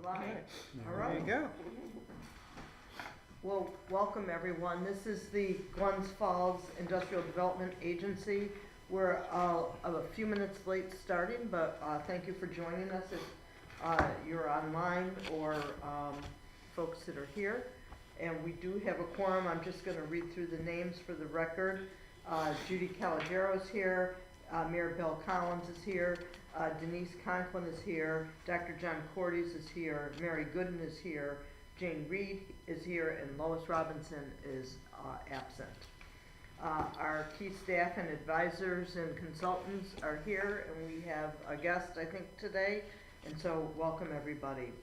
Live. All There right. you go. Well, welcome everyone. This is the Glens Falls Industrial Development Agency. We're a few minutes late starting, but thank you for joining us if you're online or folks that are here. And we do have a quorum. I'm just going to read through the names for the record. Judy Calagero is here. Maribel Collins is here. Denise Conklin is here. Dr. John Cordes is here. Mary Gooden is here. Jane Reed is here, and Lois Robinson is absent. Our key staff and advisors and consultants are here, and we have a guest, I think, today, and so welcome everybody.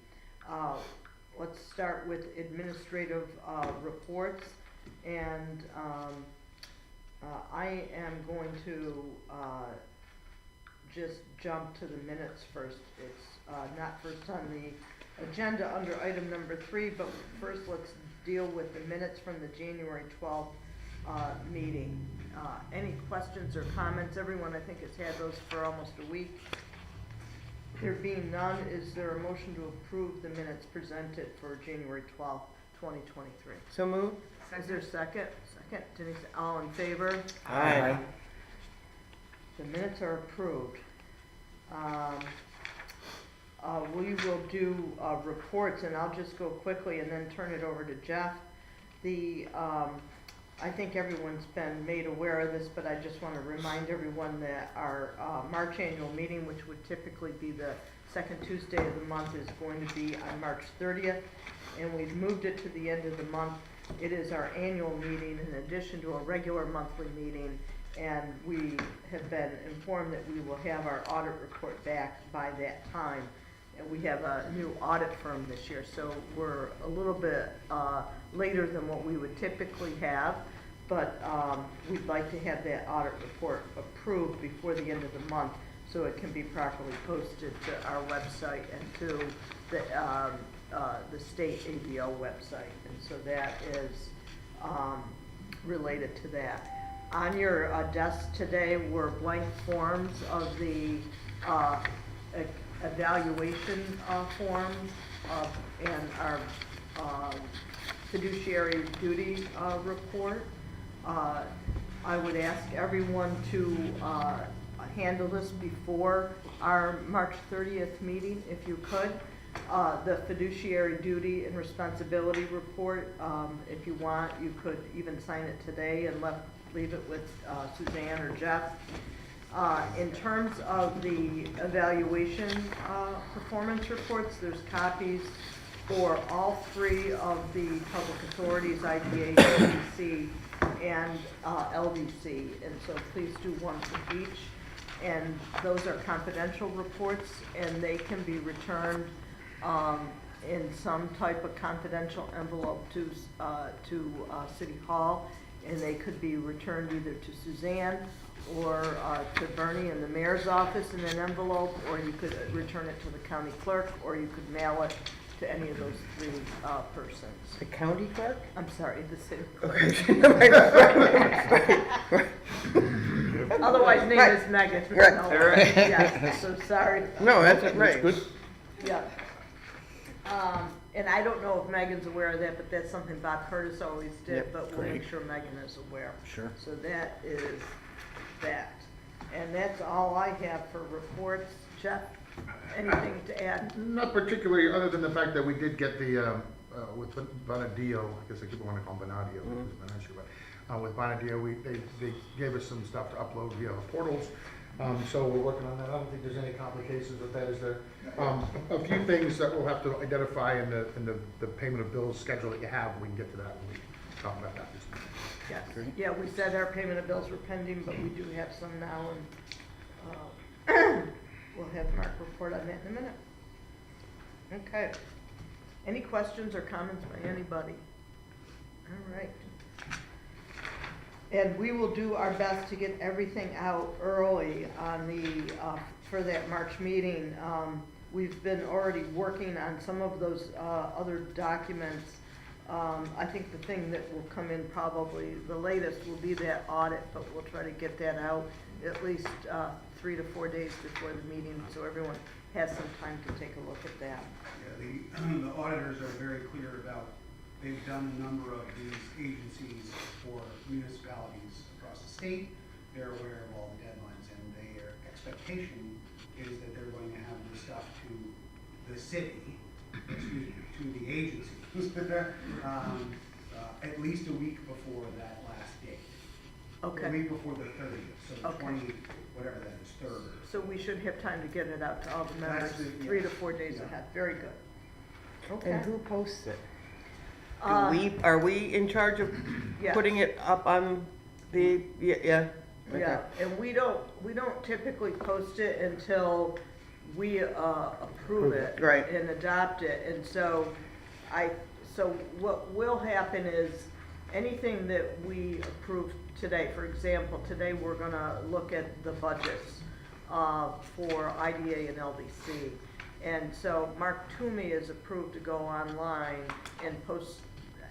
Let's start with administrative reports, and I am going to just jump to the minutes first. It's not first on the agenda under item number 3, but first let's deal with the minutes from the January 12th meeting. Any questions or comments? Everyone, I think, has had those for almost a week. There being none, is there a motion to approve the minutes presented for January 12th, 2023? So moved. Is there a second? Second. Denise, all in favor? Aye. The minutes are approved. We will do reports, and I'll just go quickly and then turn it over to Jeff. I think everyone's been made aware of this, but I just want to remind everyone that our March annual meeting, which would typically be the second Tuesday of the month, is going to be on March 30th, and we've moved it to the end of the month. It is our annual meeting in addition to a regular monthly meeting, and we have been informed that we will have our audit report back by that time. And we have a new audit firm this year, so we're a little bit later than what we would typically have, but we'd like to have that audit report approved before the end of the month so it can be properly posted to our website and to the state ADO website. And so that is related to that. On your desk today were blank forms of the evaluation forms and our fiduciary duty report. I would ask everyone to handle this before our March 30th meeting, if you could. The fiduciary duty and responsibility report, if you want, you could even sign it today and leave it with Suzanne or Jeff. In terms of the evaluation performance reports, there's copies for all 3 of the public authorities, IDA-LDC and LDC, and so please do one for each. And those are confidential reports, and they can be returned in some type of confidential envelope to City Hall, and they could be returned either to Suzanne or to Bernie in the mayor's office in an envelope, or you could return it to the county clerk, or you could mail it to any of those 3 persons. The county clerk? I'm sorry, the city Okay. clerk. Otherwise named as Megan. Right. No, Right. yes, so sorry. No, that's right. Good. Yeah. And I don't know if Megan's aware of that, but that's something Bob Curtis always did, Yep, but we'll make great. sure Megan is aware. Sure. So that is that. And that's all I have for reports. Jeff, anything to add? Not particularly, other than the fact that we did get the, with Bonadio, I guess I keep wanting to call him Bonadio, I'm not sure, but with Bonadio, they gave us some stuff to upload via the portals. So we're working on that. I don't think there's any complications with that, is there? A few things that we'll have to identify in the payment of bills schedule that you have. We can get to that when we talk about that. Yes. Yeah, we said our payment of bills were pending, but we do have some now, and we'll have Mark report on that in a minute. Okay. Any questions or comments by anybody? All right. And we will do our best to get everything out early on the for that March meeting. We've been already working on some of those other documents. I think the thing that will come in probably the latest will be that audit, but we'll try to get that out at least 3 to 4 days before the meeting, so everyone has some time to take a look at that. Yeah, the auditors are very clear about, they've done a number of these agencies for municipalities across the state. They're aware of all the deadlines, and their expectation is that they're going to have this stuff to the city, excuse me, to the agencies, at least a week before that last date. Okay. A week before the 30th, so the Okay. 20, whatever that is, 3rd. So we should have time to get it out to all the members That's the- 3 to 4 days yeah. ahead. Very good. Okay. And who posts it? Uh, Are we in charge of Yes. putting it up on the, yeah? Okay. Yeah, and we don't typically post it until we approve it. Right. And adopt it, and so so what will happen is, anything that we approve today, for example, today we're gonna look at the budgets for IDA and LDC. And so Mark Toomey is approved to go online and post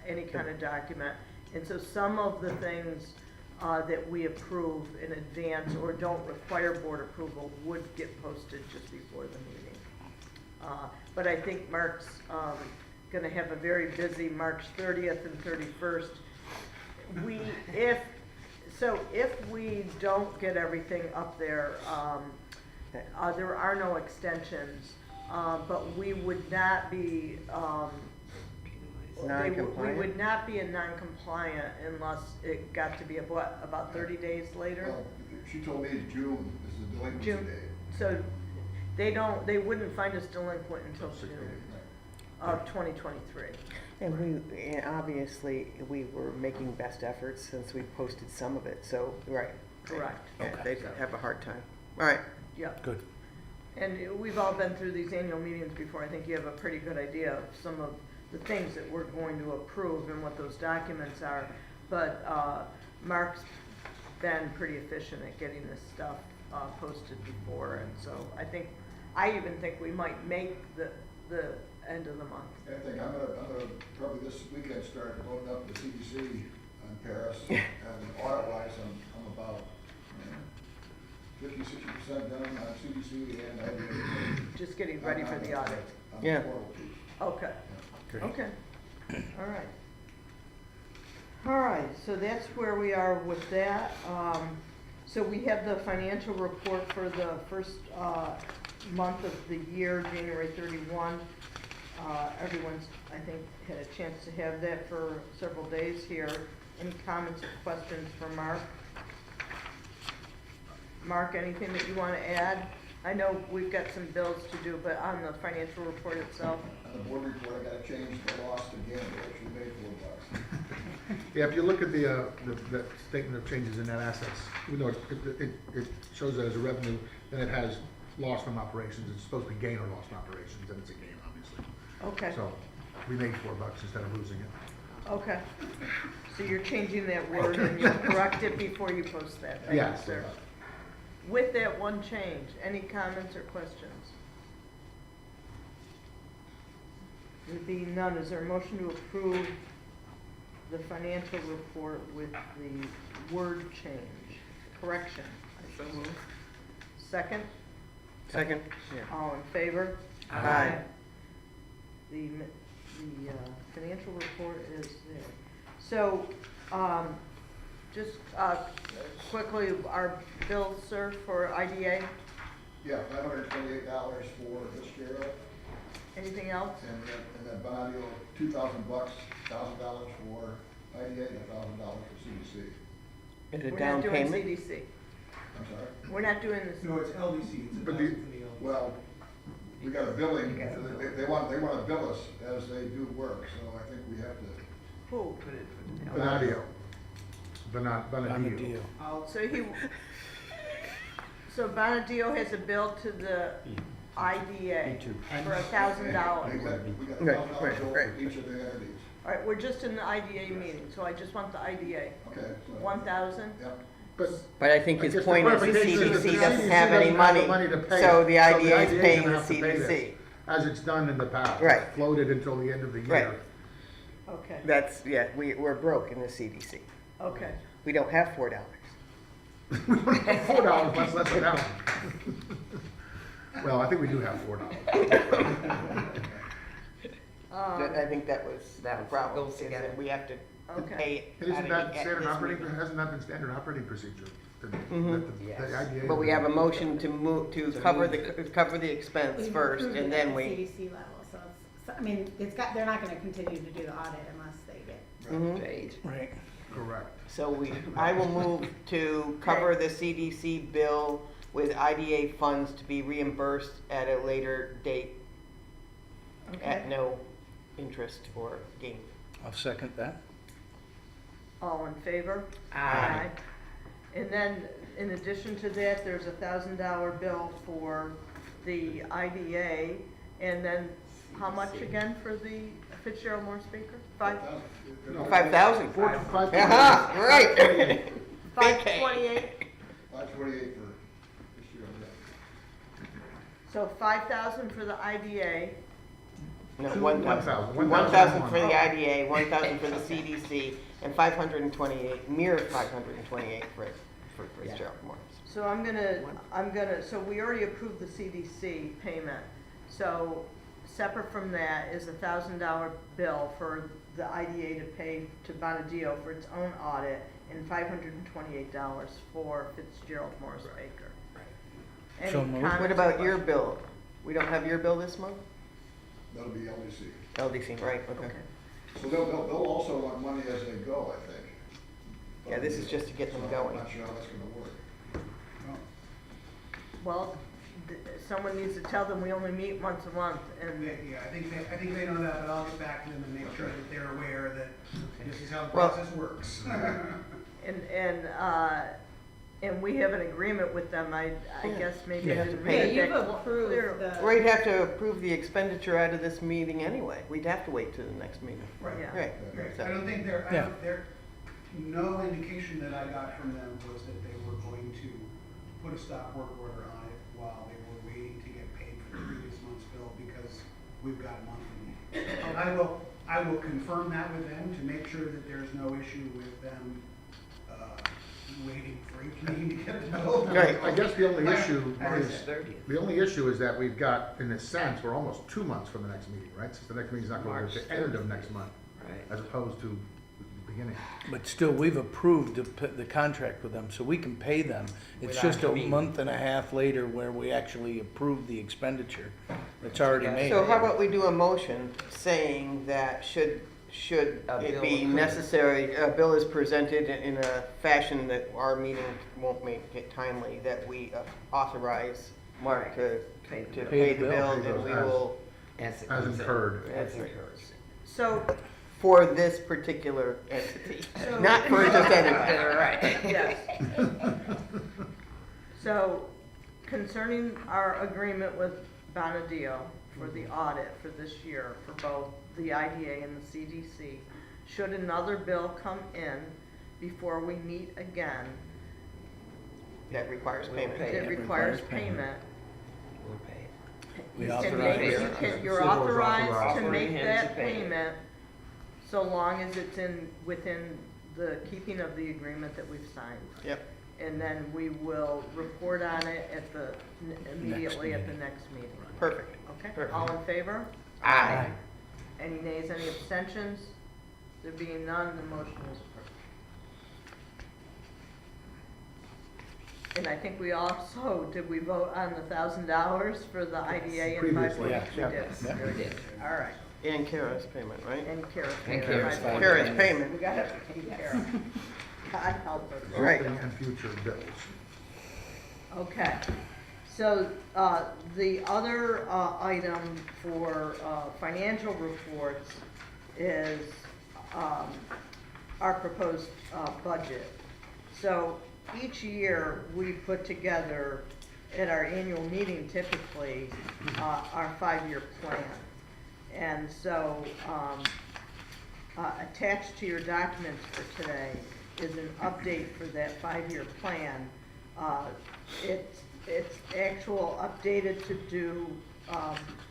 any kind of document. And so some of the things that we approve in advance or don't require board approval would get posted just before the meeting. But I think Mark's gonna have a very busy March 30th and 31st. If we don't get everything up there, there are no extensions, but we would not be, we Non-compliant? would not be a non-compliant unless it got to be about 30 days later? Well, she told me June is the delinquency June. date. So they wouldn't find us delinquent until June of 2023. And obviously, we were making best efforts since we posted some of it, so, right. Correct. Yeah, they'd have a hard time. All right. Yeah. Good. And we've all been through these annual meetings before. I think you have a pretty good idea of some of the things that we're going to approve and what those documents are. But Mark's been pretty efficient at getting this stuff posted before, and so I even think we might make the end of the month. I think I'm gonna probably this weekend start loading up the CDC on Paris, and audit-wise, I'm about 50-60% done on CDC and IDA. Just getting ready for the audit. On the Yeah. portal piece. Okay. Great. Okay, all right. All right, so that's where we are with that. So we have the financial report for the first month of the year, January 31. Everyone's, I think, had a chance to have that for several days here. Any comments or questions for Mark? Mark, anything that you want to add? I know we've got some bills to do, but on the financial report itself? On the board report, I gotta change the lost again, we actually made $4. Yeah, if you look at the statement of changes in net assets, even though it shows that as a revenue, then it has loss from operations. It's supposed to be gain or loss from operations, and it's a gain, obviously. Okay. So we made $4 instead of losing it. Okay, so you're changing that word and you'll correct it before you post that? Thank you, Yes. sir. With that one change, any comments or questions? There being none, is there a motion to approve the financial report with the word change, correction? I so move. Second, Second? Yeah. all in favor? Aye. The financial report is there. So, just quickly, our bills, sir, for IDA, Yeah, $528 for this year, anything else? and then Bonadio, $2,000, $1,000 for IDA, and $1,000 for CDC. Is it We're down not doing payment? CDC. I'm sorry? We're not doing this. No, it's LDC, it's a But thousand for the LDC. Well, we got a billing, they want to bill us as they do work, so I think we have to. Who? Bonadio. Bonadio. So Bonadio has a bill to the IDA for $1,000. We got $1,000 Right, for right. each of the entities. All right, we're just in the IDA meeting, so I just want the IDA. Okay. so- 1,000? Yep. But I think I his guess the point is the clarification is that CDC the doesn't CDC have any doesn't money, to pay so it. the IDA is gonna paying the have to pay this, CDC. as it's done in the past. Right. It's floated until the end of the Right. year. Okay, That's, yeah, we're broke in the CDC. okay. We don't have $4. $4, much less than that. Well, I think we do have $4. I think that was the That problem, goes is together. that we have to Okay. pay. And isn't out of that the- standard this operating, meeting. hasn't that been standard operating procedure? Yes. The IDA. But we have a motion to move, to To cover move the, it. cover the expense We've first, approved and it then at the we. CDC level, so it's, I mean, they're not gonna continue to do the audit unless they get. Mhm. Paid. Right. Correct. So I will move to cover the CDC bill with IDA funds to be reimbursed at a later date at Okay. no interest or gain. I'll second that. All in favor? Aye. And then, in addition to that, there's a $1,000 bill for the IDA, and then how much again for the Fitzgerald Morse Baker? 5,000. 5,000. Aha, right. 528? 528 for this year, yeah. So 5,000 for the IDA, No, 1,000. 1,000 for the IDA, 1,000 for the CDC, and 528, mere 528 for Fitzgerald Morse. so so we already approved the CDC payment. So separate from that is a $1,000 bill for the IDA to pay to Bonadio for its own audit, and $528 for Fitzgerald Morris Baker. Any So moved. comments What or about your questions? bill? We don't have your bill this month? That'll be LDC. LDC, right, okay. Okay. So they'll also want money as they go, I think. Yeah, this is just to get them So going. I'm not sure how that's gonna work. Well, someone needs to tell them we only meet once a month, and Yeah, I think they know that, but I'll get back to them and make sure that they're aware that this is how the Well- process works. and we have an agreement with them. I guess maybe I Yeah. didn't Yeah, make Yeah, it you've that approved clear. We'd the, have to approve the expenditure out of this meeting anyway. We'd have to wait till the next meeting. Right. Yeah. Right. Right. So- I don't think Yeah. no indication that I got from them was that they were going to put a stop work order on it while they were waiting to get paid for the previous month's bill, because we've got monthly. And I will confirm that with them to make sure that there's no issue with them, waiting for each meeting to get the bill. Right. I guess the only issue Like- is, 30th. the only issue is that we've got, in a sense, we're almost 2 months from the next meeting, right? Since the next meeting's not going to be at the end of next month, Right. as opposed to the beginning. But still, we've approved the contract with them, so we can pay them. It's Without just a coming- month and a half later where we actually approve the expenditure that's already made. So how about we do a motion saying that should A it bill be approved. necessary, a bill is presented in a fashion that our meeting won't make it timely, that we authorize Mark to Pay the bill. pay the bill, Pay and we those will, As it As comes in. incurred. As incurred. So, for this particular entity, So- not for just anybody. Right. yes. So concerning our agreement with Bonadio for the audit for this year, for both the IDA and the CDC, should another bill come in before we meet again, That requires We'll payment. pay it it. requires Requires payment. payment. We'll pay it. We You can authorize make- it. you're Civil is authorized to authorized. make Offering him that to pay. payment so long as it's within the keeping of the agreement that we've signed. Yep. And then we will report on it immediately at the meeting. next meeting. Perfect. Okay, Perfect. all in favor? Aye. Any nays, any abstentions? There being none, the motion is approved. And I think we also, did we vote on the $1,000 for the IDA and Previously, 5? yeah. We did. Yeah. We did. All right, And Kara's payment, right? and Kara's. And payment, Kara's right? Kara's We payment. gotta pay Kara. God help us. Right. Existing and future bills. Okay, so, the other, item for, financial reports is, our proposed, budget. So each year, we put together, at our annual meeting typically, our 5-year plan. And so, attached to your documents for today is an update for that 5-year plan. It's actual updated to do,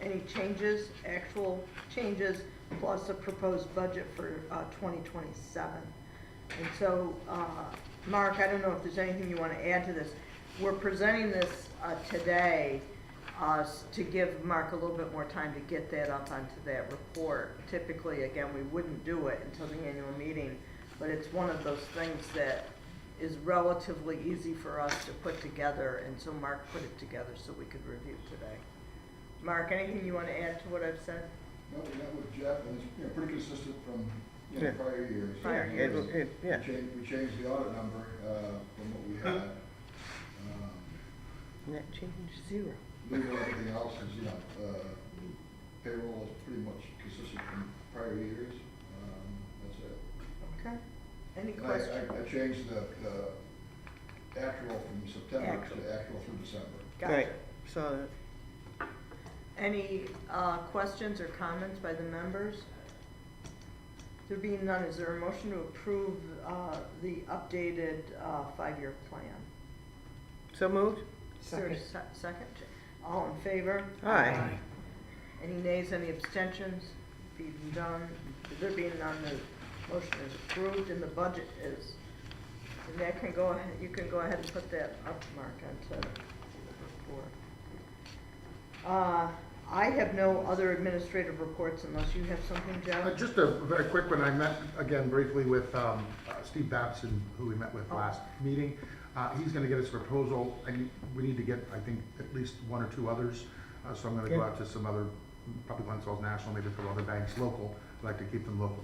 any changes, actual changes, plus a proposed budget for, 2027. And so, Mark, I don't know if there's anything you want to add to this. We're presenting this, today, to give Mark a little bit more time to get that up onto that report. Typically, again, we wouldn't do it until the annual meeting, but it's one of those things that is relatively easy for us to put together, and so Mark put it together so we could review today. Mark, anything you want to add to what I've said? No, we met with Jeff, and it's, pretty consistent from, Yeah. prior years. Prior years. Yeah. We changed the audit number, from what we had. Net change zero. Legal, everything else is, payroll is pretty much consistent from prior years. That's it. Okay. Any And questions? I changed the actual from September Actual. to actual through December. Gotcha. Right, so, Any questions or comments by the members? There being none, is there a motion to approve the updated 5-year plan? so moved? Is there a second? All in favor? Aye. Any nays, any abstentions? Being done, there being none, the motion is approved and the budget is. And that can go ahead, you can go ahead and put that up, Mark, onto the report. I have no other administrative reports unless you have something, Jeff? Just a very quick one. I met again briefly with Steve Babson, who we met with last meeting. He's gonna get us a proposal, and we need to get, I think, at least 1 or 2 others. So I'm gonna go out to some other, probably Glens National, maybe a couple other banks, local. I'd like to keep them local,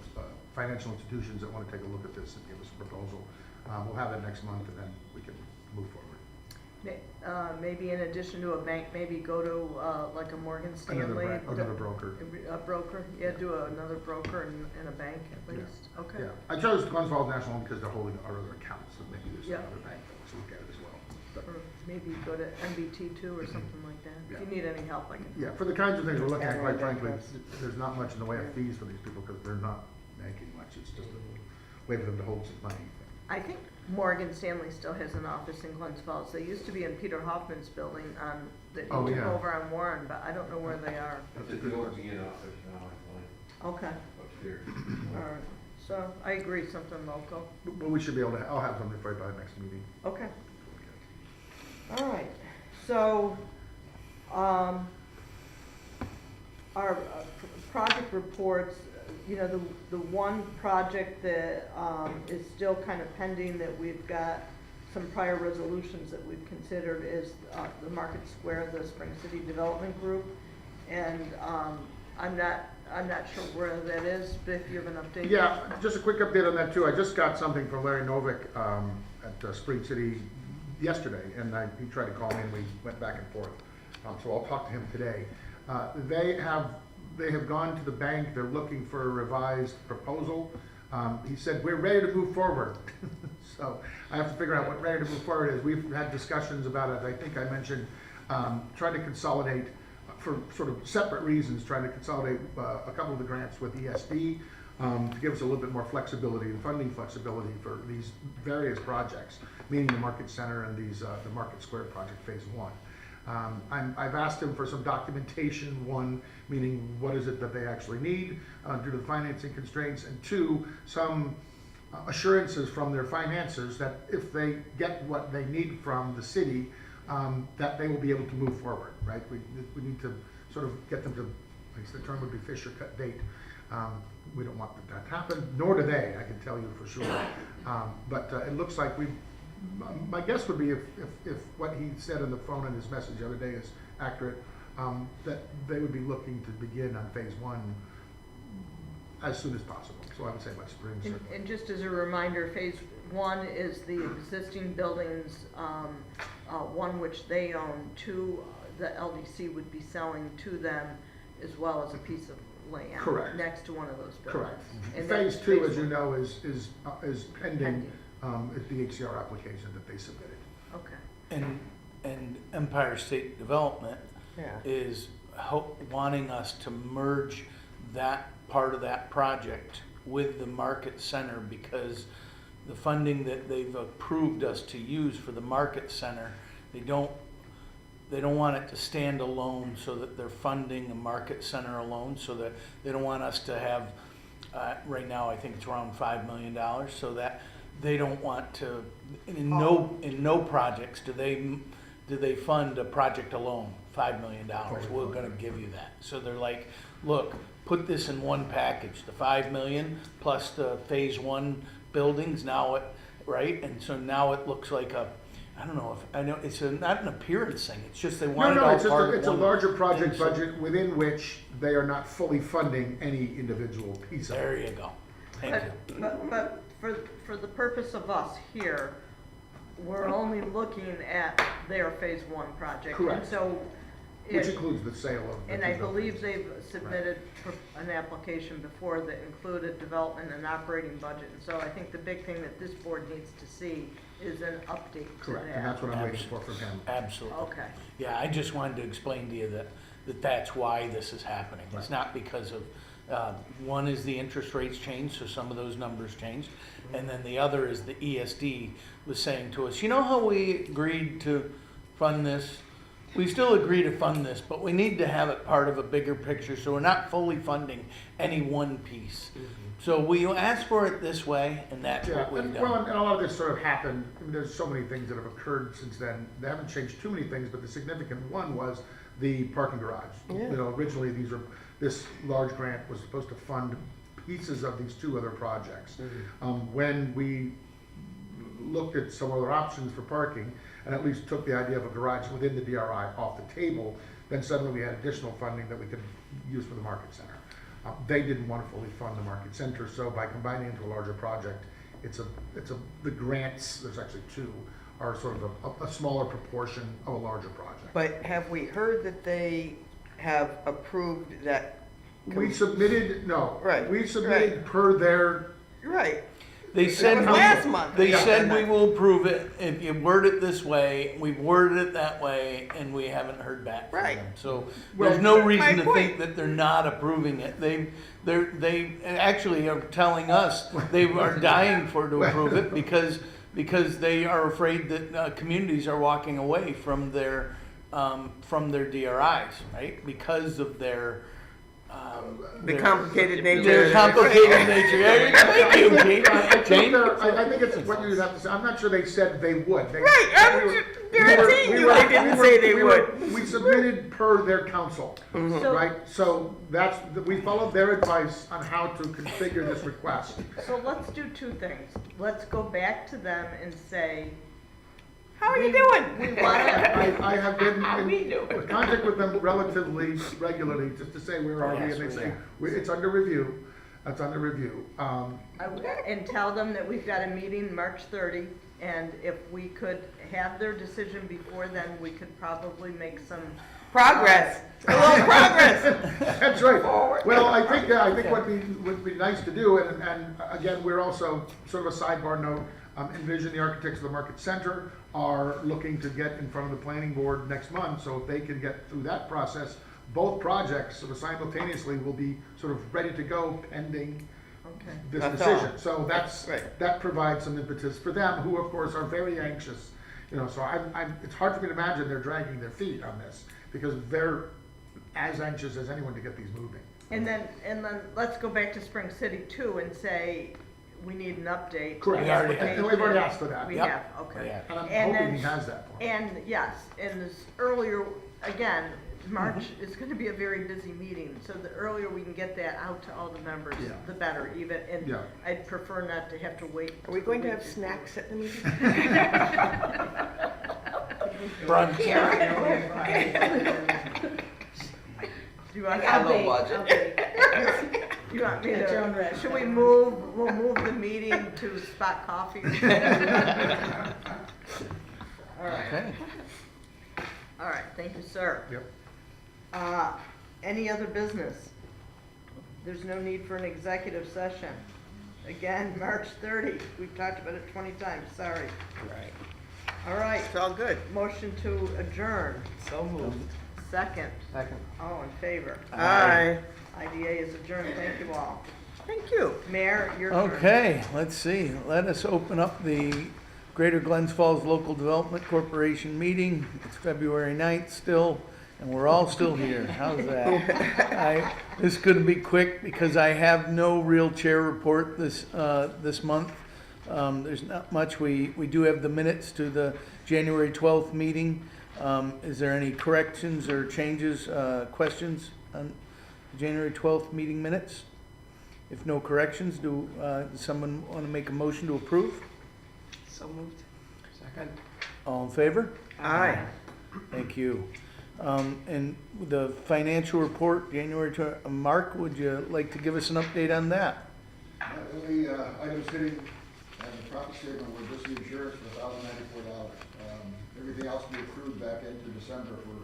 financial institutions that wanna take a look at this and give us a proposal. We'll have that next month, and then we can move forward. Maybe in addition to a bank, maybe go to like a Morgan Stanley. Another broker. A broker, yeah, do another broker and a bank at least, okay. Yeah, I chose Glens National because they're holding our other accounts, so maybe there's Yeah. another bank that wants to look at it as well. But- Or maybe go to MBT too or something like that. If you Yeah. need any help, I can. Yeah, for the kinds of things we're looking at, Yeah, quite right, frankly, that's- there's not much in the way of fees for these people because they're not making much. It's just a way for them to hold some money. I think Morgan Stanley still has an office in Glens Falls. They used to be in Peter Hoffman's building on, that Oh, took yeah. over on Warren, but I don't know where they are. That's a good one. in office now, I Okay, think, upstairs. all right. So I agree, something local. But we should be able to, I'll have something for you by the next meeting. Okay. All right, so, our project reports, the one project that, is still kind of pending that we've got some prior resolutions that we've considered is, the Market Square, the Spring City Development Group. And, I'm not sure where that is, but if you have an update. Yeah, just a quick update on that too. I just got something from Larry Novick at Spring City yesterday, and he tried to call me and we went back and forth. So I'll talk to him today. They have gone to the bank. They're looking for a revised proposal. He said, we're ready to move forward. So I have to figure out what ready to move forward is. We've had discussions about it. I think I mentioned trying to consolidate for sort of separate reasons, trying to consolidate a couple of the grants with ESD to give us a little bit more flexibility and funding flexibility for these various projects, meaning the Market Center and these the Market Square project phase 1. I've asked him for some documentation, 1, meaning what is it that they actually need due to the financing constraints, and 2, some assurances from their financiers that if they get what they need from the city, that they will be able to move forward, right? We need to sort of get them to, I guess the term would be fish or cut bait. We don't want that to happen, nor do they, I can tell you for sure. But it looks like my guess would be if what he said on the phone in his message the other day is accurate, that they would be looking to begin on phase 1 as soon as possible. So I would say by spring, certainly. And just as a reminder, phase 1 is the existing buildings, 1 which they own, 2 the LDC would be selling to them, as well as a piece of land. Correct. Next to one of those buildings. Correct. And Phase that's 2, as you 1. know, is pending at the HCR application that they submitted. Okay. And Empire State Development Yeah. is wanting us to merge that part of that project with the Market Center, because the funding that they've approved us to use for the Market Center, they don't want it to stand alone, so that they're funding the Market Center alone, so that they don't want us to have, right now I think it's around $5 million, so that they don't want to, in no projects do do they fund a project alone, $5 million, we're gonna give you that. So they're like, look, put this in one package, the 5 million plus the phase 1 buildings, now it, right? And so now it looks like a, I don't know if, I know, it's not an appearance thing, it's just they want it all it's just part of it's a one larger project thing, so- budget within which they are not fully funding any individual piece of it. There you go, thank you. But for the purpose of us here, we're only looking at their phase 1 project. Correct. And so, Which includes the sale of. the and I two believe buildings. they've submitted an application before that included development and operating budget. And so I think the big thing that this board needs to see is an update to that. Correct, and that's what I'm waiting for from him. Absolutely. Okay. Yeah, I just wanted to explain to you that that's why this is happening. It's not because of, one is the interest rates changed, so some of those numbers changed. And then the other is the ESD was saying to us, you know how we agreed to fund this? We still agree to fund this, but we need to have it part of a bigger picture, so we're not fully funding any one piece. So we asked for it this way, and that's Yeah, what we've and, done. well, and a lot of this sort of happened, I mean, there's so many things that have occurred since then. They haven't changed too many things, but the significant one was the parking garage. Yeah. You know, originally, this large grant was supposed to fund pieces of these 2 other projects. When we looked at some other options for parking, and at least took the idea of a garage within the DRI off the table, then suddenly we had additional funding that we could use for the market center. They didn't want to fully fund the market center, so by combining into a larger project, the grants, there's actually 2, are sort of a smaller proportion of a larger project. But have we heard that they have approved that? We submitted, no. Right, We submitted right. per their, Right. They said, was last month. they Yeah. said we will approve it if you word it this way, we've worded it that way, and we haven't heard back from Right. them. So Well, there's no my reason to point. think that they're not approving it. They actually are telling us they are dying for to approve it because they are afraid that communities are walking away from their DRIs, right? Because of their The complicated nature. their complicated nature. Thank you, Jane. I think it's what you'd have to say. I'm not sure they said they would. Right, I was guaranteeing you they didn't say they would. We submitted per their council, So- right? So we followed their advice on how to configure this request. So let's do 2 things. Let's go back to them and say, How are you we doing? wanna, I have been How we in doing? contact with them relatively regularly, just to say where are we, and they say, it's under review, it's under review. and tell them that we've got a meeting March 30, and if we could have their decision before then, we could probably make some. Progress. A little progress. That's right. Well, I think what would be nice to do, and again, we're also, sort of a sidebar note, Envision, the architects of the Market Center, are looking to get in front of the planning board next month, so if they can get through that process, both projects sort of simultaneously will be sort of ready to go pending Okay. this That's decision. all. So Right. that provides some impetus for them, who of course are very anxious. You know, so it's hard for me to imagine they're dragging their feet on this, because they're as anxious as anyone to get these moving. And then let's go back to Spring City too and say, we need an update. Correct. We already have. And we've already asked for that. We Yep. have, okay. Yeah. And I'm And hoping then- he has that for me. And yes, and this earlier, again, March is gonna be a very busy meeting, so the earlier we can get that out to all the members, Yeah. the better even, and Yeah. I'd prefer not to have to wait. Are we going to till have the week snacks at the meeting? Brunch. before. Do you want, I'll bake, budget. I'll bake. you want me At your own to, risk. should we'll move the meeting to Spot Coffee? All right, Okay. all right, thank you, sir. Yep. Any other business? There's no need for an executive session. Again, March 30, we've talked about it 20 times, sorry. Right. All right, It's all good. motion to adjourn, So moved. second, Second. all in favor. Aye. IDA is adjourned, thank you all. Thank you. Mayor, your turn. Okay, let's see. Let us open up the Greater Glens Falls Local Development Corporation meeting. It's February 9th still, and we're all still here. How's that? This could be quick because I have no real chair report this month. There's not much. We do have the minutes to the January 12th meeting. Is there any corrections or changes, questions on the January 12th meeting minutes? If no corrections, does someone want to make a motion to approve? So moved. Second. All in favor? Aye. Thank you. And the financial report, Mark, would you like to give us an update on that? The only item sitting and the profit statement was just the insurance for $1,094. Everything else we approved back into December for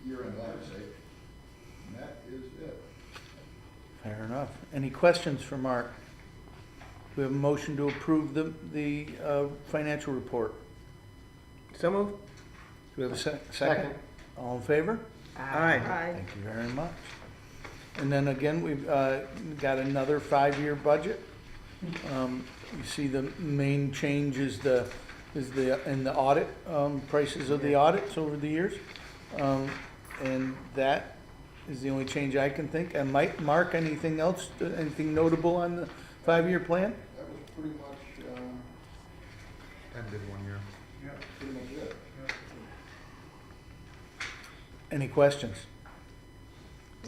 year-end audit sake. And that is it. Fair enough. Any questions for Mark? We have a motion to approve the financial report. So moved. Do we have a second? Second. All in favor? Aye. Thank you very much. And then again, we've got another 5-year budget. You see the main change is in the audit, prices of the audits over the years. And that is the only change I can think. And Mark, anything else, anything notable on the 5-year plan? That was pretty much, Ended 1 year. yeah, pretty much it. Any questions?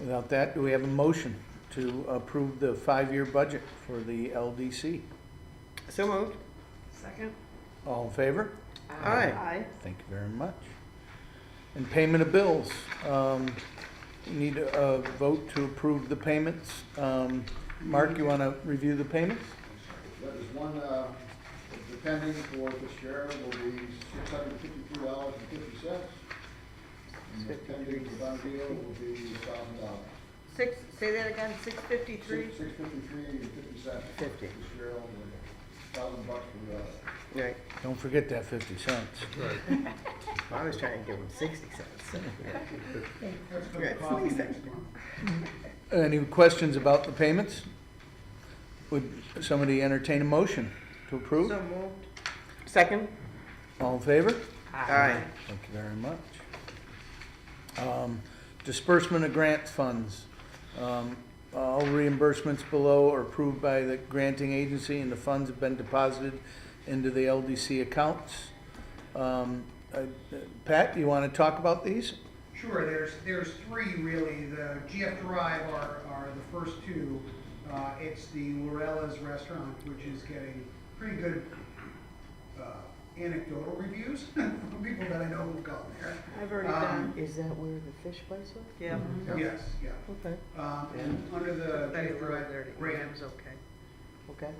Without that, do we have a motion to approve the 5-year budget for the LDC? So moved. Second? All in favor? Aye. Thank you very much. And payment of bills. We need a vote to approve the payments. Mark, you want to review the payments? That is one, the pending for Fitzgerald will be $653.50. And the pending for Bonadeo will be $1,000. Say that again, 653? $653.50. 50. Fitzgerald, and $1,000 for the other. Right. Don't forget that 50 cents. I was trying to give him 60 cents. That's for the Right. coffee next month. Any questions about the payments? Would somebody entertain a motion to approve? So moved. Second. All in favor? Aye. Thank you very much. Disbursement of grant funds. All reimbursements below are approved by the granting agency and the funds have been deposited into the LDC accounts. Pat, do you want to talk about these? Sure, there's three really. The GF Drive are the first two. It's the Lorella's restaurant, which is getting pretty good anecdotal reviews from people that I know who've gone there. I've already done. Is that where the fish place was? Yeah. Yes, yeah. Okay. And under the GF Drive grant, okay. Okay.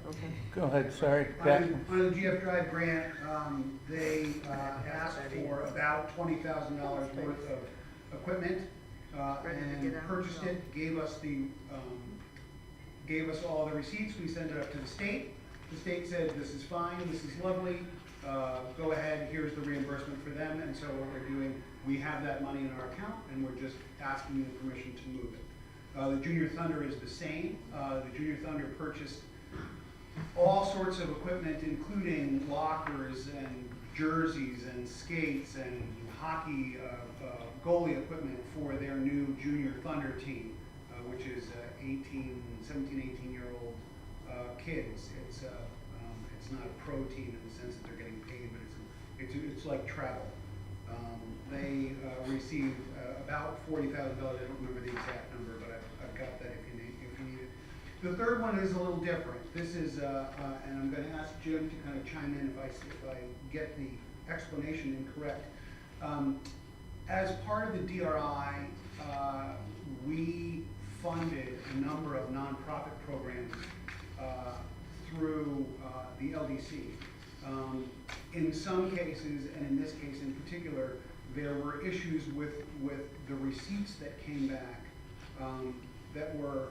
Okay. Go ahead, sorry, Pat. under the GF Drive grant, they asked for about $20,000 worth of equipment and purchased it, gave us all the receipts. We sent it up to the state. The state said, this is fine, this is lovely, go ahead, here's the reimbursement for them. And so what we're doing, we have that money in our account and we're just asking you the permission to move it. The Junior Thunder is the same. The Junior Thunder purchased all sorts of equipment, including lockers and jerseys and skates and hockey goalie equipment for their new Junior Thunder team, which is 17, 18-year-old kids. It's not a pro team in the sense that they're getting paid, but it's like travel. They received about $40,000. I don't remember the exact number, but I've got that if you need it. The third one is a little different. This is, and I'm going to ask Jim to kind of chime in if I get the explanation incorrect. As part of the DRI, we funded a number of nonprofit programs through the LDC. In some cases, and in this case in particular, there were issues with the receipts that came back that were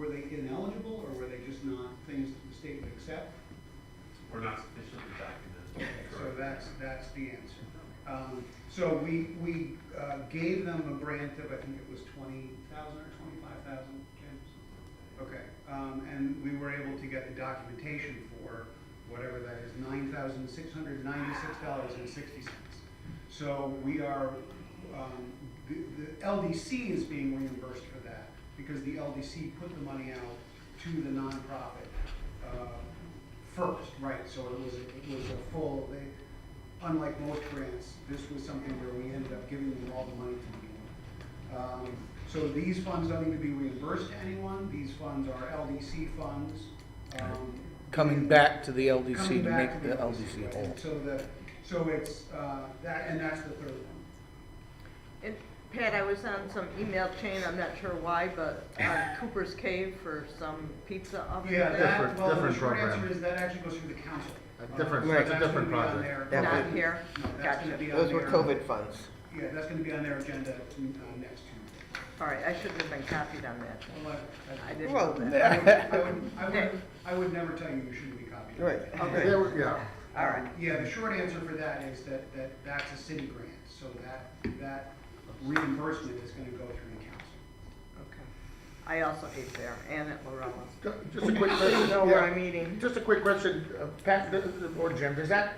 they ineligible or were they just not things that the state would accept? Or not sufficiently documented. So that's the answer. So we gave them a grant of, I think it was 20,000 or 25,000, James? Okay, and we were able to get the documentation for whatever that is, $9,696.60. So we are, the LDC is being reimbursed for that because the LDC put the money out to the nonprofit first, right? So it was a full. unlike most grants, this was something where we ended up giving them all the money to begin with. So these funds don't need to be reimbursed to anyone, these funds are LDC funds. Coming back to the LDC Coming to back make to the right. LDC whole. And so it's, that, and that's the third one. And Pat, I was on some email chain, I'm not sure why, but on Cooper's Cave for some pizza oven. Yeah, thing. that, well, the different short program. answer is that actually goes through the council. Different, So that's a that's different gonna be on project. their- Not here? No, that's gonna Gotcha. be on Those were their- COVID funds. Yeah, that's gonna be on their agenda next Tuesday. All right, I shouldn't have been copied on that. Well, I didn't Well, know that. I would never tell you you shouldn't be copied. Right. Okay. They were- Yeah, All right. Yeah, the short answer for that is that's a city grant, so that reimbursement is gonna go through the council. Okay. I also ate there, and at Lorella's. just a quick question. Know where yeah. I'm eating. Just a quick question, Pat, or Jim, does that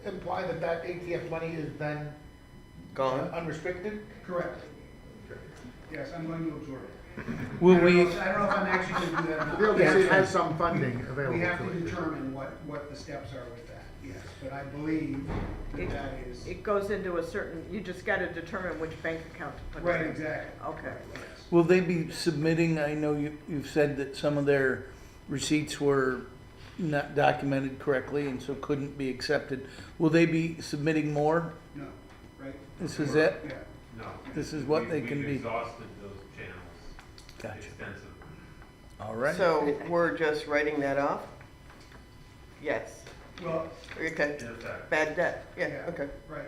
imply that that ATF money is then Gone? unrestricted? Correct. Yes, I'm going to absorb it. Will I don't we, know if I'm actually gonna do that or not. The LDC has some funding available We have to to it. determine what the steps are with that, yes, but I believe It- that is, It goes into a certain, you just gotta determine which bank account to put it in. right, exactly. Okay. Yes. will they be submitting, I know you've said that some of their receipts were not documented correctly and so couldn't be accepted. Will they be submitting more? No, right? This is it? Yeah. No. This is what they can We've be. exhausted those channels Gotcha. extensively. All right. So we're just writing that off? Yes. Well, Okay. In effect. Bad debt, yeah, yeah, okay. right.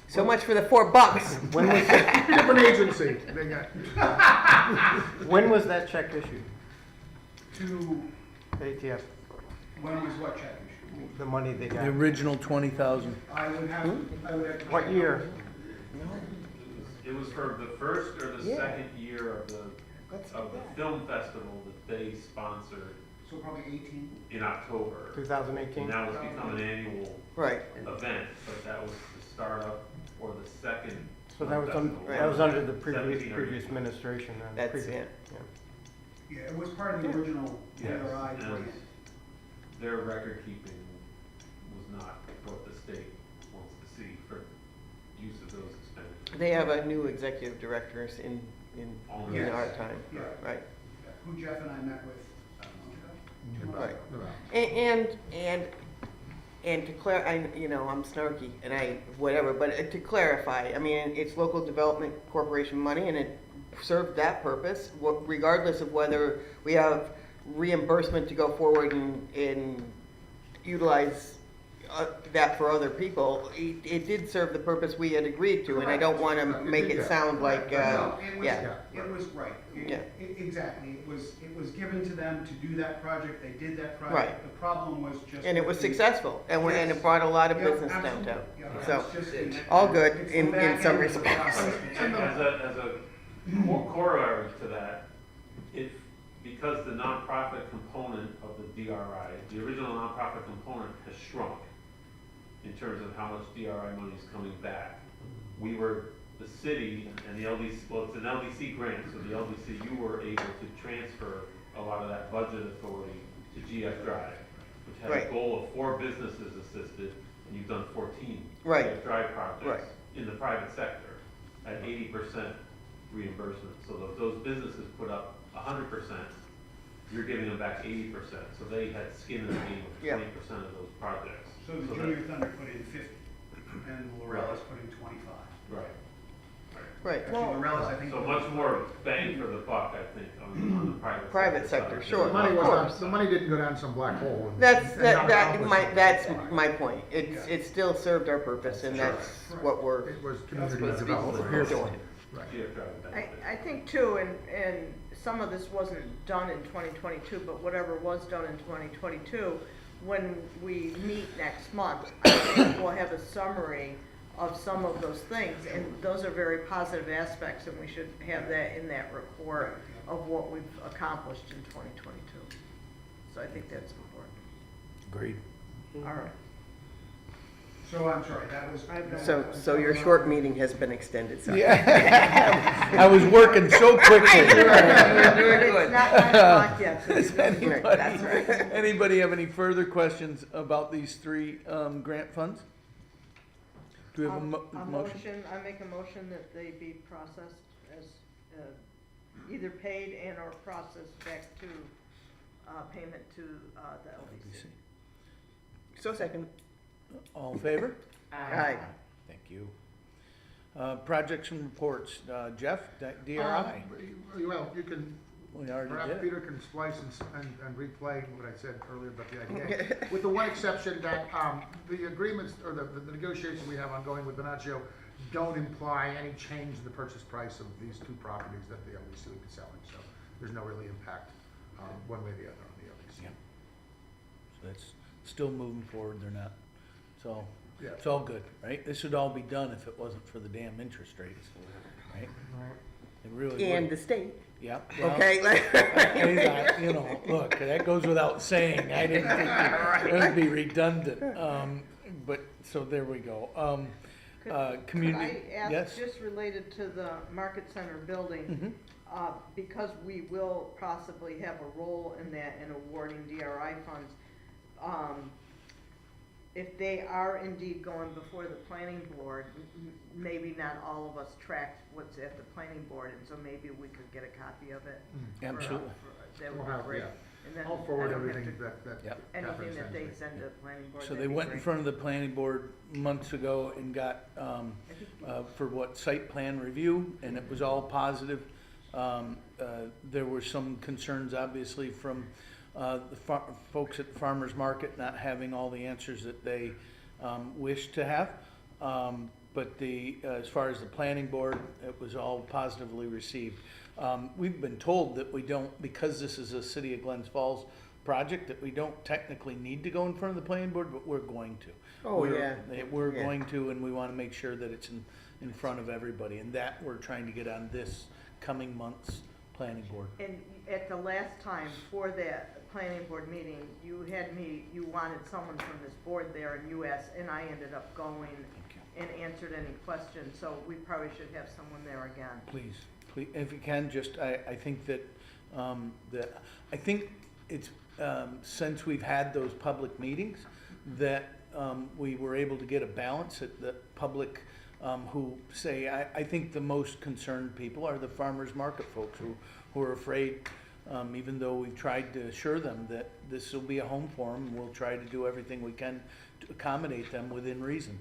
So much for the $4. When was that, Different agency, they got, when was that check issued? To, ATF, when was what check issued? the money they The got? original 20,000. I would have to. What check. year? It was for the first or the Yeah. second year of the Let's do of the that. film festival that they sponsored So probably 18. in October. 2018? And now it's become an annual Right, event, but that was the startup or the second. So that was, festival. that was under the previous 17 or 18. administration then? that's previous- it. Yeah, it was part of the original Yes, DRI and grant. their record keeping was not what the state wants to see for use of those expenditures. They have a new executive directors in Yes. our time, Yeah. right? Yeah, who Jeff and I met with, I don't know, 2 months Right. ago. And to I'm snarky and whatever, but to clarify, I mean, it's local development corporation money and it served that purpose, regardless of whether we have reimbursement to go forward and utilize that for other people. It did serve the purpose we had agreed to, and I don't want to make it sound like, No, it was, yeah. it was right. Yeah. Exactly. It was given to them to do that project. They did that project. Right. The problem was just. And it was the- successful, and Yes. it brought a lot of Yeah, business absolutely. downtown. Yeah, So, it's just the- all good it's the in back some end of the respects. process. As a corollary to that, because the nonprofit component of the DRI, the original nonprofit component has shrunk in terms of how much DRI money is coming back. We were, the city and the LDC, well, it's an LDC grant, so the LDC, you were able to transfer a lot of that budget authority to GF Drive, which had Right. a goal of 4 businesses assisted, and you've done 14 Right. GF Drive projects Right. in the private sector at 80% reimbursement. So those businesses put up 100%, you're giving them back 80%. So they had skin in the game of Yeah. 20% of those projects. So the that- Junior Thunder put in 50, and Lorella's put in 25. Right. Right, Actually, well, Lorella's, I think. So much more bang for the buck, I think, on the Private sector, side. sure. the money Of was course. not, the money didn't go down some black hole. and- that's, and not that's accomplish my point. It still served our purpose, and that's what we're, It was that's community what development. we're doing. Right. GF Drive benefit. I think too, and some of this wasn't done in 2022, but whatever was done in 2022, when we meet next month, I think we'll have a summary of some of those things, and those are very positive aspects, and we should have that in that report of what we've accomplished in 2022. So I think that's important. Agreed. All right. So I'm sorry, that was. So your short meeting has been extended, sorry. I was working so quickly. You're doing It's good. not 9 o'clock yet, so Does you can- anybody, That's right. anybody have any further questions about these 3 grant funds? Do we have a A motion? I make a motion that they be processed as, either paid and or processed back to, payment to, the LDC. So second. All in favor? Aye. Thank you. Projects and reports, Jeff, DRI. Well, you can, We already perhaps did it. Peter can splice and replay what I said earlier about the IDA. With the one exception that, the agreements, or the negotiations we have ongoing with Venatio don't imply any change in the purchase price of these two properties that the LDC would be selling, so there's no really impact, one way or the other on the LDC. Yeah. So that's still moving forward, they're not, so, Yeah. it's all good, right? This would all be done if it wasn't for the damn interest rates, right? It really And would. the state. Yeah. well, Okay. You know, look, that goes without saying, I didn't think it would be redundant, but, so there we go. Community, Could I ask, yes? just related to the Market Center building, because we will possibly have a role in that in awarding DRI funds, if they are indeed going before the planning board, maybe not all of us tracked what's at the planning board, and so maybe we could get a copy of it. Absolutely. That We'll would have, be great. yeah. And then I'll forward I don't have everything to- that Yep. Catherine Anything that sends they me. send to the planning board. So they that'd be went in great. front of the planning board months ago and got, for what, site plan review, and it was all positive. There were some concerns, obviously, from the folks at the farmer's market not having all the answers that they wished to have. But as far as the planning board, it was all positively received. We've been told that we don't, because this is a City of Glens Falls project, that we don't technically need to go in front of the planning board, but we're going to. Oh, We're- yeah. We're Yeah. going to, and we want to make sure that it's in front of everybody, and that we're trying to get on this coming month's planning board. And at the last time for that planning board meeting, you wanted someone from this board there, and you asked, and I ended up going Thank you. and answered any questions, so we probably should have someone there again. Please, if you can, just, I think that, I think it's, since we've had those public meetings, that we were able to get a balance at the public, who say, I think the most concerned people are the farmers market folks who are afraid, even though we've tried to assure them that this will be a home for them, we'll try to do everything we can to accommodate them within reason.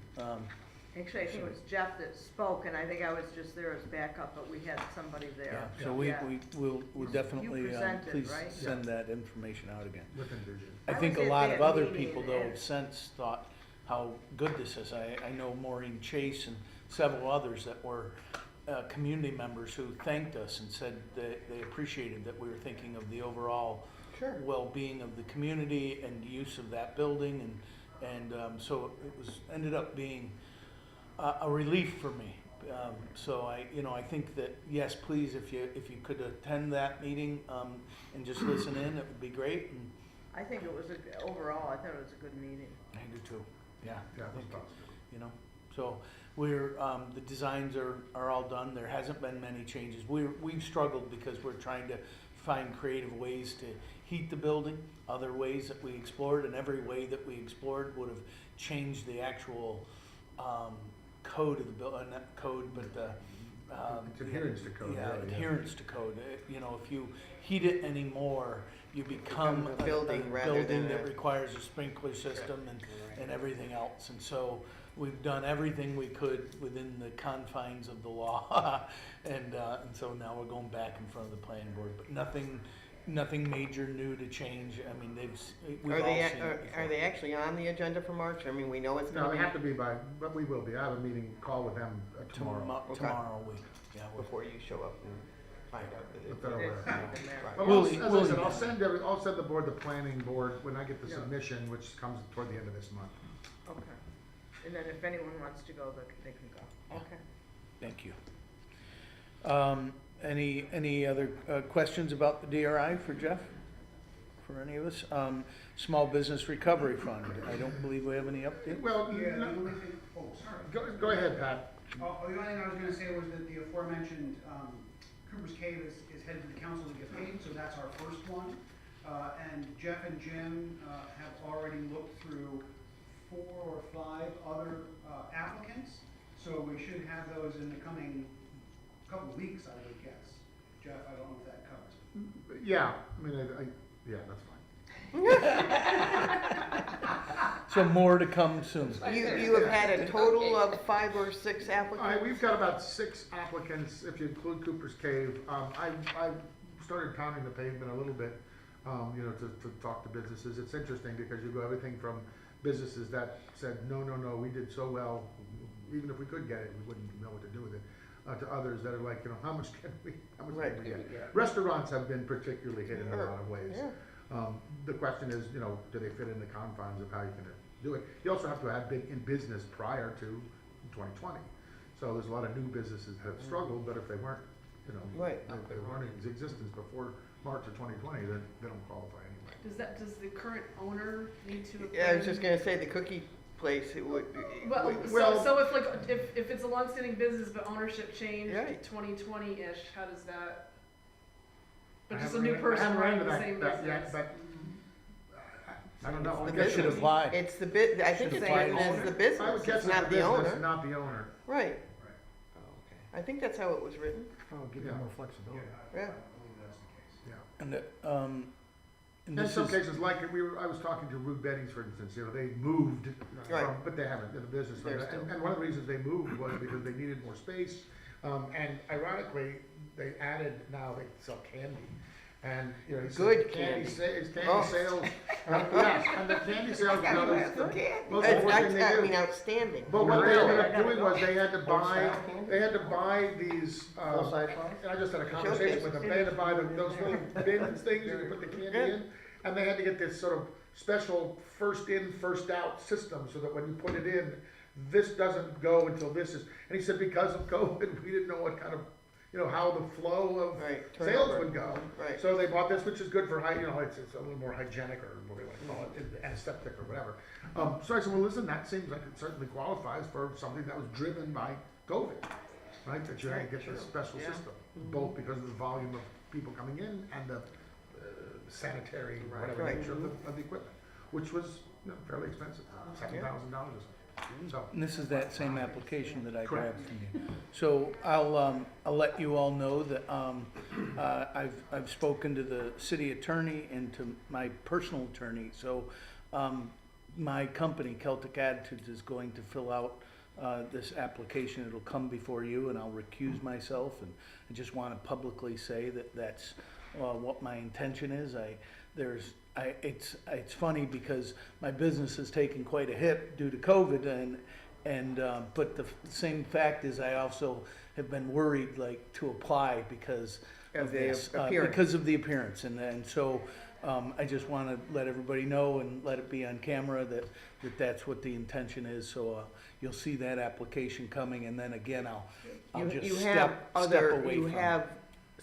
Actually, I think it was Jeff that spoke, and I think I was just there as backup, but we had somebody there. Yeah, so we'll definitely, presented, please right? send that information out again. Within vision. I I think was a at lot that of other meeting people though and- have since thought how good this is. I know Maureen Chase and several others that were community members who thanked us and said that they appreciated that we were thinking of the overall Sure. well-being of the community and use of that building, and so it was ended up being a relief for me. So I think that, yes, please, if you could attend that meeting and just listen in, it would be great. And I think it was, overall, I thought it was a good meeting. I do too. Yeah. Yeah, I it was think, positive. so we're the designs are all done. There hasn't been many changes. We've struggled because we're trying to find creative ways to heat the building, other ways that we explored, and every way that we explored would have changed the actual code of the building, not code, but the It's adherence to code, Yeah, really, yeah. adherence to code. If you heat it anymore, you become Becomes a building rather building than that a- requires a sprinkler system and everything else. And so we've done everything we could within the confines of the law. And so now we're going back in front of the planning board, but nothing major new to change. I mean, we've all Are they, seen it are before. are they actually on the agenda for March? I mean, we know it's No, gonna they have to be be but we will be. I have a meeting call with them tomorrow. Okay. Tomorrow we'll before you show up and find out that But it's. they're aware. It's not in there. Right. But We'll- as I we'll said, email. I'll send the board, the planning board, when I get the Yeah. submission, which comes toward the end of this month. Okay. And then if anyone wants to go, they can go. Okay. Thank you. Any other questions about the DRI for Jeff? For any of us? Small Business Recovery Fund, I don't believe we have any update. Well, Yeah, the no, only thing, oh, sorry. go ahead, Pat. The only thing I was gonna say was that the aforementioned Cooper's Cave is headed to the council to get paid, so that's our first one. And Jeff and Jim have already looked through 4 or 5 other applicants, so we should have those in the coming couple of weeks, I would guess. Jeff, I don't know if that covers it. Yeah, I mean, yeah, that's fine. So more to come soon. You have had a total of 5 or 6 applicants? We've got about 6 applicants, if you include Cooper's Cave. I started pounding the pavement a little bit, to talk to businesses. It's interesting because you go everything from businesses that said, no, we did so well, even if we could get it, we wouldn't know what to do with it, to others that are like, how much can we get? Restaurants have been particularly hit in a lot of ways. Yeah. The question is, do they fit in the confines of how you're gonna do it? You also have to have been in business prior to 2020. So there's a lot of new businesses that have struggled, but if they weren't, Right. if they weren't in existence before March of 2020, then they don't qualify anyway. Does the current owner need to? Yeah, I was just gonna say the cookie place, it would. Well, so if it's a longstanding business but ownership changed Right. 2020-ish, how does that? But I just a haven't new ran- person I haven't ran running the into same that business. yet, but I don't know. That should apply. It's the I think Should it's apply written to as owner. the I business, would guess it's it's not the owner. Not the owner. Right, Right. I think that's how it was written. Oh, give Yeah. them more Yeah, flexibility. I Yeah. believe that's the case. Yeah. And In this some is, cases, like I was talking to Rude Beddings, for instance, they moved Right. from, but they haven't, the business. They're still- And one of the reasons they moved was because they needed more space. And ironically, they added, now they sell candy. And, he said Good candy. candy. Candy Oh. sales, yes, and the candy sales. Most important thing they I do. mean, outstanding. But what they ended up doing was they had to Full-size buy, candy? they had to buy these, Full-size ones? and I just had a conversation with them, they had to buy those little bins things you can put the candy in, and they had to get this sort of special first in, first out system, so that when you put it in, this doesn't go until this is, and he said because of COVID, we didn't know what kind of, how the flow of Right, sales turnover. would go. Right. So they bought this, which is good for it's a little more hygienic, or what we want to call it, antiseptic or whatever. So I said, well, listen, that seems like it certainly qualifies for something that was driven by COVID, right? That you had to get this special Yeah. system, both because of the volume of people coming in and the sanitary, whatever Right. nature of the equipment, which was fairly expensive, $7,000 or something. So, and this is that same application that I Correct. grabbed from you. So I'll let you all know that, I've spoken to the city attorney and to my personal attorney. So, my company, Celtic Attitudes, is going to fill out this application. It'll come before you, and I'll recuse myself. And I just want to publicly say that that's what my intention is. It's funny because my business has taken quite a hit due to COVID, but the same fact is I also have been worried to apply because Of the this, appearance. because of the appearance, and so I just want to let everybody know and let it be on camera that that's what the intention is. So you'll see that application coming, and then again I'll just You step have away you from it. have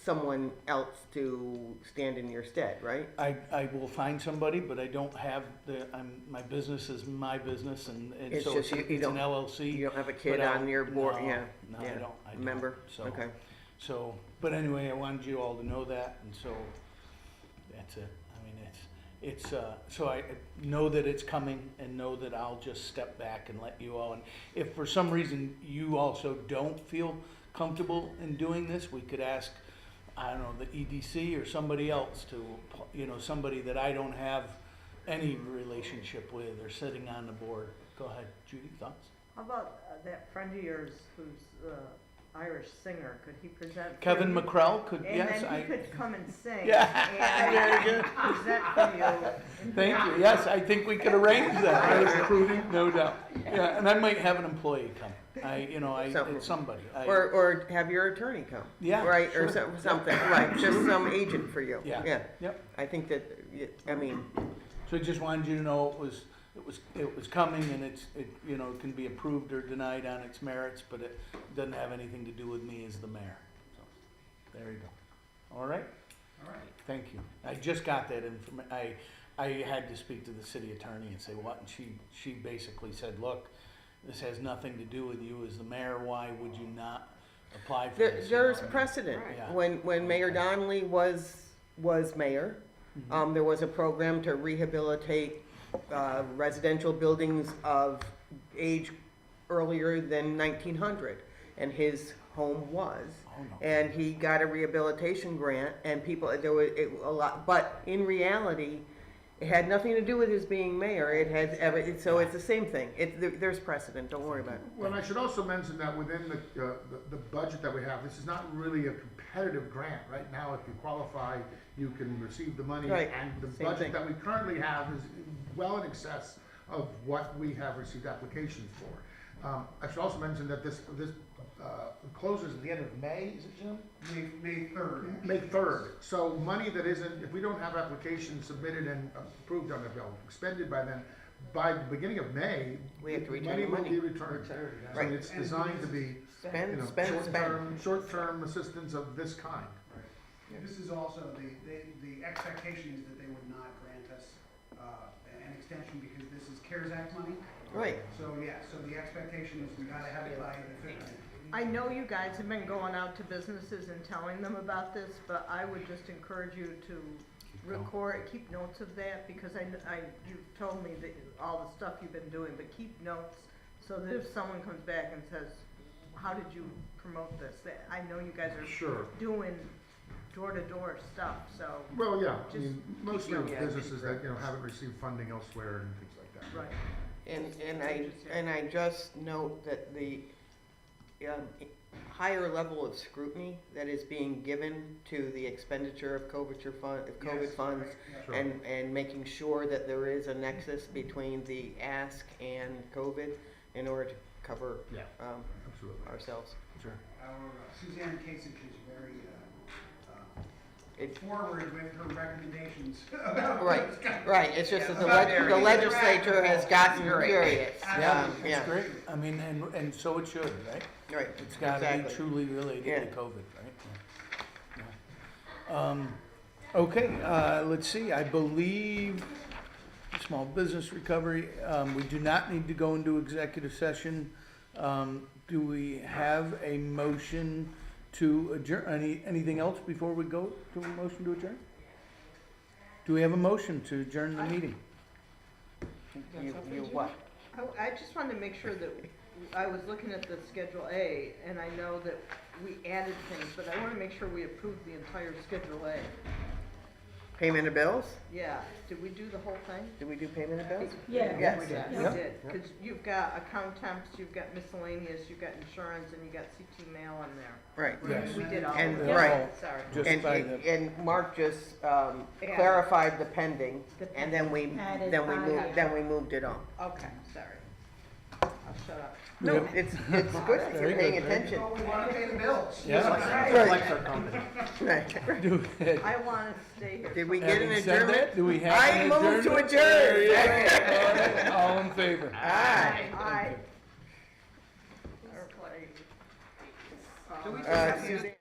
someone else to stand in your stead, right? I will find somebody, but I don't have my business is my business, and It's so just it's you an don't- LLC. You don't have a kid but I'll- on your board, no, yeah. No, yeah. I don't. Member? So, Okay. So, but anyway, I wanted you all to know that, and so that's it. I mean, so I know that it's coming, and know that I'll just step back and let you all, and if for some reason you also don't feel comfortable in doing this, we could ask, I don't know, the EDC or somebody else to, somebody that I don't have any relationship with or sitting on the board. Go ahead, Judy, thoughts? How about that friend of yours who's Irish singer? Could he present? for Kevin you? McCrell could, And yes, then he could come and sing. Yeah, very good. And present for you. Thank you, yes, I think we could arrange that. No doubt. Yeah, and I might have an employee come. It's somebody. Or have your attorney come. Yeah, Right, or sure. something, right, just some agent for you. Yeah. Yep. I think that, I mean, So I just wanted you to know it was coming, and it can be approved or denied on its merits, but it doesn't have anything to do with me as the mayor. So, there you go. All right? All right. Thank you. I just got that information. I had to speak to the city attorney and say, what? And she basically said, look, this has nothing to do with you as the mayor. Why would you not apply for this? there's precedent. Yeah. When Mayor Donnelly was mayor, there was a program to rehabilitate residential buildings of age earlier than 1900, and his home was. Oh, no. And he got a rehabilitation grant, and people, there was a lot, but in reality, it had nothing to do with his being mayor. It had, so it's the same thing. There's precedent, don't worry about it. Well, I should also mention that within the budget that we have, this is not really a competitive grant. Right now, if you qualify, you can receive the money. Right. And the Same budget thing. that we currently have is well in excess of what we have received applications for. I should also mention that this closes at the end of May, is it Jim? May 3rd. May 3rd. So money that isn't, if we don't have applications submitted and approved on the bill, expended by then, by the beginning of May, We have to return money the will money. be returned. So Right. it's designed to be, you Spend, know, spend, spend. short-term assistance of this kind. This is also, the expectation is that they would not grant us an extension because this is CARES Act money. Right. So, yeah, so the expectation is we gotta have it by the 15th. I know you guys have been going out to businesses and telling them about this, but I would just encourage you to record, keep notes of that, because you've told me that all the stuff you've been doing, but keep notes so that if someone comes back and says, how did you promote this? That I know you guys are Sure. doing door-to-door stuff, so. Well, yeah, I Just mean, mostly keep with notes. businesses that, you know, haven't received funding elsewhere and things like that. Right. And I just note that the higher level of scrutiny that is being given to the expenditure of COVID Yes, funds, right, yeah. Sure. and making sure that there is a nexus between the ask and COVID in order to cover Yeah, absolutely. ourselves. Sure. Our Suzanne Kasich is very It- forward with her recommendations. Right, it's just that About the everything. legislature has gotten curious. Yeah, it's Yeah, great. I mean, and so it should, right? right, It's gotta be exactly. truly related Yeah. to COVID, right? Yeah. Yeah. Okay, let's see, I believe, small business recovery, we do not need to go into executive session. Do we have a motion to adjourn? Anything else before we go to a motion to adjourn? Do we have a motion to adjourn the meeting? You what? I just wanted to make sure that, I was looking at the Schedule A, and I know that we added things, but I want to make sure we approved the entire Schedule A. Payment of bills? Yeah, did we do the whole thing? Did we do payment of bills? Yeah. Yes. You Yep. did, because you've got account temps, you've got miscellaneous, you've got insurance, and you got CT mail in there. Right. Yes. We did all And- of right. that, sorry. Just And, by the- and Mark just clarified the pending, and then we Added then we moved it on. Okay, sorry. I'll shut up. No, Yeah. it's good that Very you're paying good, very attention. Oh, we wanna pay the bills. Yeah. Reflects our company. Right. Do it. I want to stay here. Did we get an Having said adjournment? that, do we have I an move to adjournment? adjourn. Yeah. All in favor? Aye. I. Or play. Suzanne?